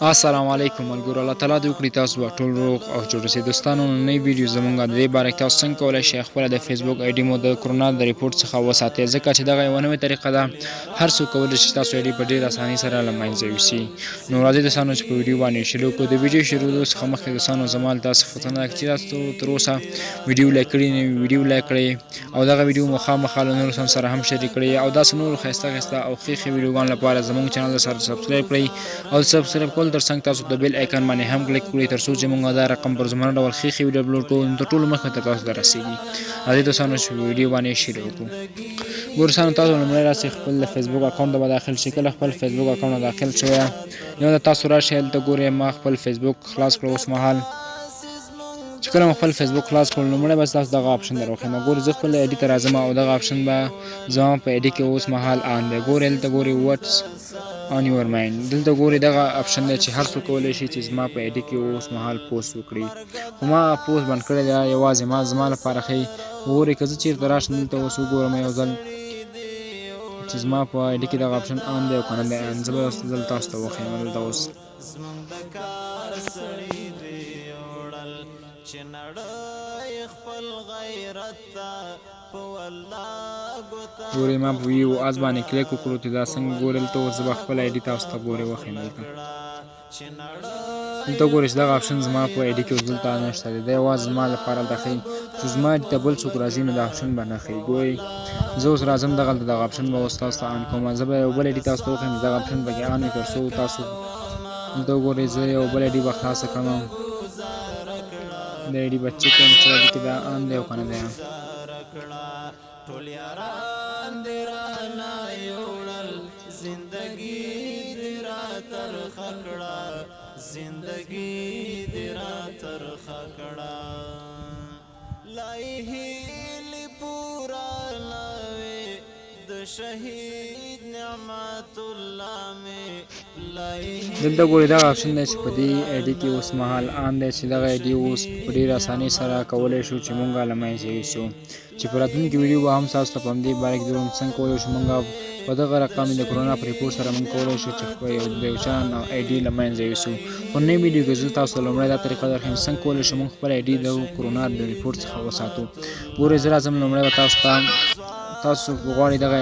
السلام علیکم ملګرو، الله تعالی دې وکړي تاسو به ټول روغ او جوړ اوسئ. دوستانو نوی ویډیو زموږ د دې باره کې تاسو څنګه کولی شئ خپله د فیسبوک آی ډي مو د کرونا د ریپورټ څخه وساتئ، ځکه چې دغه یوه نوې طریقه ده. هر څوک کولی شي ستاسو آی ډي په ډېره اسانۍ سره له منځه یوسي. نو راځئ دوستانو چې په ویډیو باندې شروع کړو. د ویډیو شروع څخه مخکې دوستانو زما له تاسو غوښتنه ده چې تاسو تر اوسه ویډیو لایک کړي نه وي، ویډیو لایک کړئ او دغه ویډیو مو خامخا له نورو سره هم شریک کړئ او داسې نورو ښایسته او ښې ویډیوګانو لپاره زموږ چینل سره سبسکرایب کړئ او سبسکرایب کول تر څنګ تاسو د بیل آیکن باندې هم کلیک کړئ تر څو چې موږ دا رقم پر زمانه ډول ښې ویډیو اپلوډ کوو نو تر ټولو مخکې تر تاسو ته رسیږي. راځئ دوستانو چې ویډیو باندې شروع کړو. ګورسانو تاسو لومړی راسئ خپل د فیسبوک اکاونټ ته به داخل شئ. کله خپل فیسبوک اکاونټ ته داخل شوی یو د تاسو راشئ، هلته ګورئ ما خپل فیسبوک خلاص کړو. اوس مهال چې کله مو خپل فیسبوک خلاص کړو لومړی به تاسو دغه آپشن در وښیم. ګورئ زه خپل آی ډي ته راځم او دغه آپشن به زما په آی ډي کې اوس مهال آن دی. ګورئ هلته ګورئ وټس on your mind. دلته ګورئ دغه آپشن دی چې هر څوک کولی شي چې زما په آی ډي کې اوس مهال پوسټ وکړي. خو ما پوسټ بند کړی دی یوازې ما زما لپاره ښیي. ګورئ که زه چېرته راشم دلته اوس وګورم یو ځل چې زما په آی ډي کې دغه آپشن آن دی او که نه دی آن. زه به دلته تاسو ته وښیم دلته اوس ګورئ ما په ویو آز باندې کلیک وکړو چې دا څنګه ګورئ دلته اوس زه به خپل آی ډي تاسو ته ګورئ وښیم. دلته ګورئ چې دغه آپشن زما په آی ډي کې اوس دلته نشته دی، دا یوازې زما لپاره دلته ښیي. چې زما آی ډي ته بل څوک راځي نو دا آپشن به نه ښیي. ګورئ زه اوس راځم دغلته دغه آپشن به اوس تاسو ته آن کوم. زه به یو بل آی ډي تاسو ته وښیم چې دغه آپشن پکې آن وي تر څو تاسو دلته وګورئ زه یو بل آی ډي به خلاصه کړم. د آی ډي به چک کړم چې دلته کې دا آن دی او که نه دی آن. دلته ګورئ دغه آپشن دی چې په دې آی ډي کې اوس مهال آن دی چې دغه آی ډي اوس په ډېره اسانۍ سره کولی شو چې مونږ له منځه یوسو. چې په راتلونکي ویډیو به هم تاسو ته په همدې باره کې ووایم څنګه کولی شو مونږ په دغه رقم د کرونا په ریپورټ سره مونږ کولی شو چې د یو چا آی ډي له منځه یوسو. په نوې ویډیو کې زه تاسو ته لومړی دا طریقه درښیم څنګه کولی شو مونږ خپل آی ډي د کرونا د ریپورټ څخه وساتو. ګورئ زه راځم لومړی به تاسو غواړئ دغه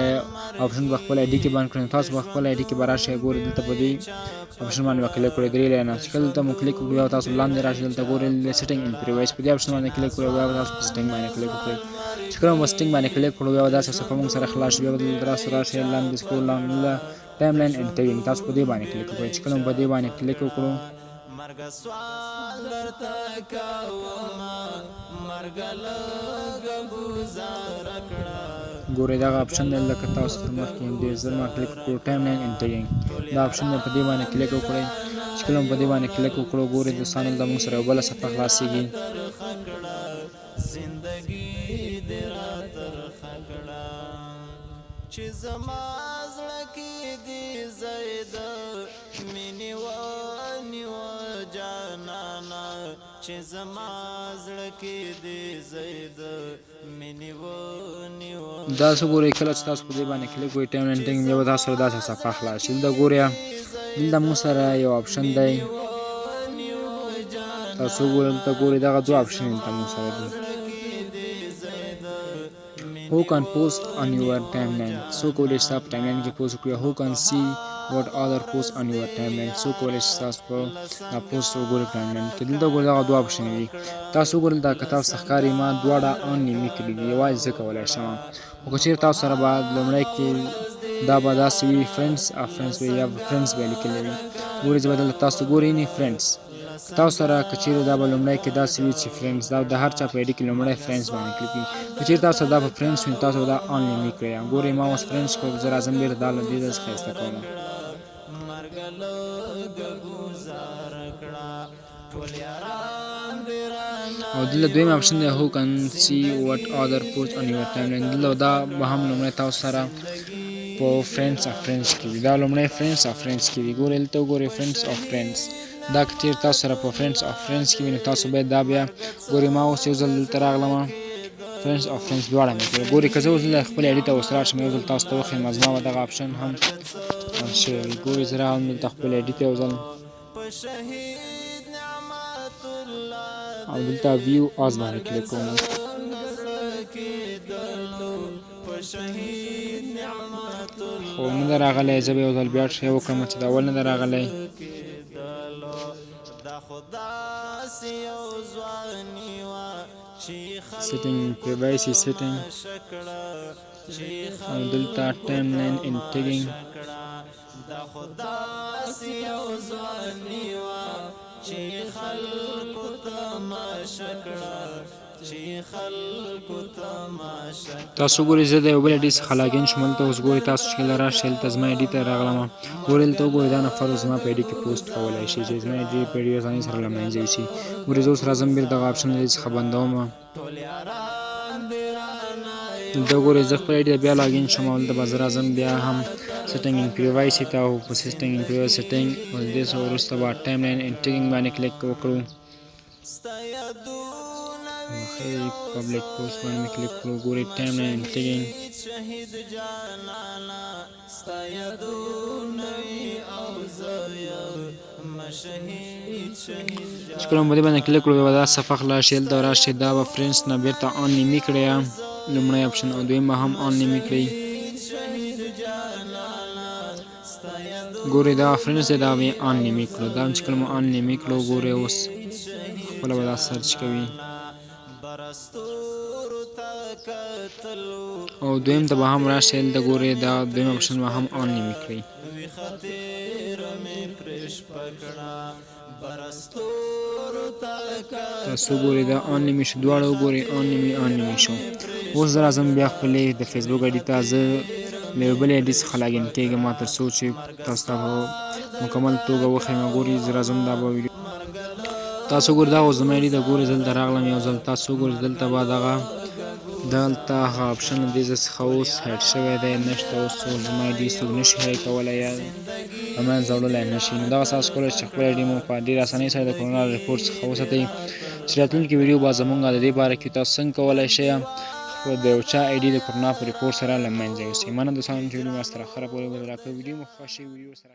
آپشن په خپل آی ډي کې بند کړئ. تاسو په خپل آی ډي کې به راشئ. ګورئ دلته په دې آپشن باندې به کلیک کړئ، درې لاینه چې کله دلته مو کلیک وکړو بیا تاسو لاندې راشئ. دلته ګورئ سیټینګ امپروایز په دې آپشن باندې کلیک کړئ، بیا به تاسو په سیټینګ باندې کلیک وکړئ. چې کله مو سیټینګ باندې کلیک کړو بیا به داسې صفحه موږ سره خلاص شي. بیا به دلته راشئ لاندې سکرول ډاون ټایم لاین اینډ ټیګینګ تاسو په دې باندې کلیک وکړئ. چې کله مو په دې باندې کلیک وکړو ګورئ دغه آپشن دی لکه تاسو ته مخکې ډېر ځل ما کلیک وکړو ټایم لاین اینډ ټیګینګ دا آپشن دی، په دې باندې کلیک وکړئ. چې کله مو په دې باندې کلیک وکړو ګورئ دوستانو دلته موږ سره یو بله صفحه خلاصېږي. چې زما زړه کې دې زید مینې ونیوه جانانه، چې زما زړه کې دې زید مینې ونیوه. داسې ګورئ کله چې تاسو په دې باندې کلیک وکړئ ټایم لاین ټیګینګ بیا به تاسو سره داسې صفحه خلاص شي. دلته ګورئ دلته موږ سره یو آپشن دی تاسو وګورئ. دلته ګورئ دغه دوه آپشن دلته موږ سره دي. Who can post on your timeline? So کولی شي تاسو په ټایملاین کې پوسټ وکړئ. Who can see what other post on your timeline? So کولی شي تاسو په دا پوسټ وګورئ ټایملاین کې. دلته ګورئ دغه دوه آپشن دي. تاسو وګورئ دا که تاسو ښکاري ما دواړه آن نیمې کړي دي، یوازې زه کولی شم. خو که چېرې تاسو سره به لومړی کې دا به داسې وي فرینډس فرینډس به یا فرینډس به یې لیکلی وي. ګورئ زه به دلته تاسو ګورئ نه فرینډس تاسو سره که چېرې دا به لومړی کې داسې وي چې فرینډس دا د هر چا په آی ډي کې لومړی فرینډس باندې کلیک وي. که چېرې تاسو دا په فرینډس وي تاسو به دا آن نیمې کړئ. ګورئ ما اوس فرینډس کړو، زه راځم بېرته دا له دې ځای څخه ښایسته کوم. او دلته دویم آپشن دی Who can see what other post on your timeline. دلته دا به هم لومړی تاسو سره په فرینډس کې وي. دا لومړی فرینډس کې وي. ګورئ دلته وګورئ فرینډس دا که چېرې تاسو سره په فرینډس کې وي نو تاسو باید دا بیا ګورئ ما اوس یو ځل دلته راغلم فرینډس دواړه مې کړل. ګورئ که زه اوس خپل آی ډي ته اوس راشم یو ځل تاسو ته وښیم زما به دغه آپشن هم آن شوی وي. ګورئ زه راغلم دلته خپل ایډي ته یو ځل او دلته ویو آز باندې کلیک کوم. خو نه ده راغلی، زه به یو ځل بیا ټرای وکړم چې د اول نه ده راغلی. setting privacy setting او دلته timeline and tagging تاسو ګورئ زه د یو بل ایډي څخه لاګین شوم. هلته اوس ګورئ تاسو چې کله راشئ هلته زما ایډي ته راغلم. ګورئ هلته وګورئ دا نفر زما په ایډي کې پوسټ کولی شي چې زما ایډي په ډېرې اسانۍ سره له منځه یوسي. ګورئ زه اوس راځم بېرته دغه اپشن له دې څخه بندوم. دلته ګورئ زه خپل ایډي ته بیا لاګین شوم او هلته به زه راځم بیا هم setting in privacy ته او په setting in privacy setting او د دې څخه وروسته به timeline and tagging باندې کلیک وکړو. پبلیک پوسټ باندې کلیک کړو. ګورئ timeline and tagging چې کله مو په دې باندې کلیک کړو بیا به دا صفحه خلاص شي. هلته راشئ دا به فرینډس نه بېرته آن نیمي کړئ لومړی اپشن او دویمه هم آن نیمي کړئ. ګورئ دا فرینډس دی دا به یې آن نیمي کړو. دا چې کله مو آن نیمي کړو ګورئ اوس خپله به دا سرچ کوي او دویم ته به هم راشئ. هلته ګورئ دا دویم اپشن به هم آن نیمي کړئ. تاسو ګورئ دا آن نیمي شو. دواړه وګورئ آن نیمي شو. اوس زه راځم بیا خپلې د فیسبوک ایډي ته. زه له یو بل ایډي څخه لاګین کېږم تر څو چې تاسو ته په مکمل توګه وښیم. ګورئ زه راځم دا به ویډیو تاسو ګورئ دا اوس زما ایډي ته ګورئ زه دلته راغلم یو ځل. تاسو ګورئ دلته به دلته هغه اپشن د دې څخه اوس هیډ شوی دی نشته. اوس زما ایډي څوک نشي هیک کولی یا له منځه وړلی نشي. نو دغه تاسو کولی چې خپل ایډي مو په ډېرې اسانۍ سره د کرونا ریپورټ څخه وساتئ چې راتلونکي ویډیو به زموږ د دې باره کې تاسو څنګه کولی شئ د یو چا ایډي د کرونا په ریپورټ سره له منځه یوسئ. مننه دوستانو چې ویډیو ما سره اخره پورې وکتله. که ویډیو مو خوښ شي ویډیو سره